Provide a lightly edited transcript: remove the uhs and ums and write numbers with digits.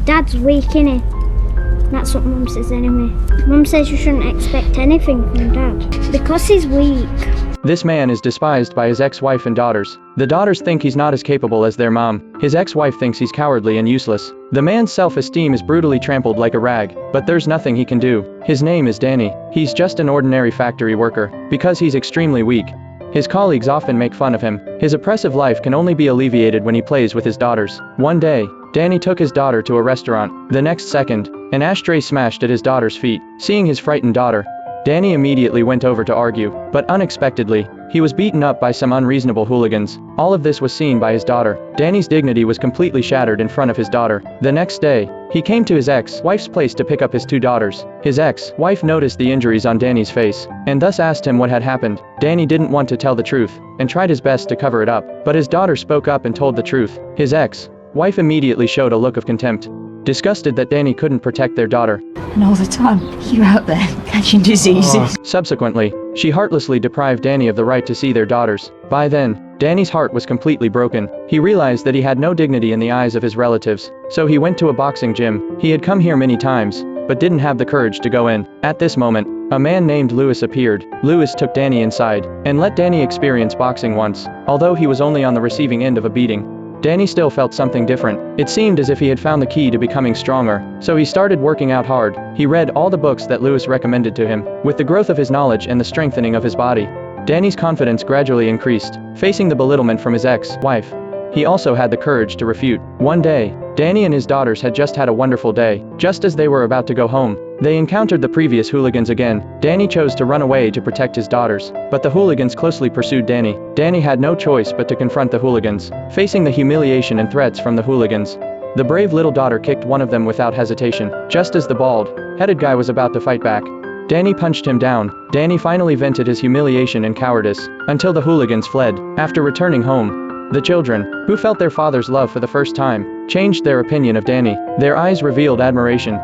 Dad's weak, innit? That's what Mum says anyway. Mum says you shouldn't expect anything from Dad because he's weak. This man is despised by his ex-wife and daughters. The daughters think he's not as capable as their mom. His ex-wife thinks he's cowardly and useless. The man's self-esteem is brutally trampled like a rag, but there's nothing he can do. His name is Danny. He's just an ordinary factory worker. Because he's extremely weak, his colleagues often make fun of him. His oppressive life can only be alleviated when he plays with his daughters. One day, Danny took his daughter to a restaurant. The next second, an ashtray smashed at his daughter's feet. Seeing his frightened daughter, Danny immediately went over to argue, but unexpectedly, he was beaten up by some unreasonable hooligans. All of this was seen by his daughter. Danny's dignity was completely shattered in front of his daughter. The next day, he came to his ex-wife's place to pick up his two daughters. His ex-wife noticed the injuries on Danny's face, and thus asked him what had happened. Danny didn't want to tell the truth, and tried his best to cover it up, but his daughter spoke up and told the truth. His ex-wife immediately showed a look of contempt, disgusted that Danny couldn't protect their daughter. And all the time, you're out there catching diseases. Subsequently, she heartlessly deprived Danny of the right to see their daughters. By then, Danny's heart was completely broken. He realized that he had no dignity in the eyes of his relatives, so he went to a boxing gym. He had come here many times, but didn't have the courage to go in. At this moment, a man named Lewis appeared. Lewis took Danny inside, and let Danny experience boxing once. Although he was only on the receiving end of a beating, Danny still felt something different. It seemed as if he had found the key to becoming stronger, so he started working out hard. He read all the books that Lewis recommended to him. With the growth of his knowledge and the strengthening of his body, Danny's confidence gradually increased. Facing the belittlement from his ex-wife, he also had the courage to refute. One day, Danny and his daughters had just had a wonderful day. Just as they were about to go home, they encountered the previous hooligans again. Danny chose to run away to protect his daughters, but the hooligans closely pursued Danny. Danny had no choice but to confront the hooligans. Facing the humiliation and threats from the hooligans, the brave little daughter kicked one of them without hesitation. Just as the bald-headed guy was about to fight back, Danny punched him down. Danny finally vented his humiliation and cowardice, until the hooligans fled. After returning home, the children, who felt their father's love for the first time, changed their opinion of Danny. Their eyes revealed admiration.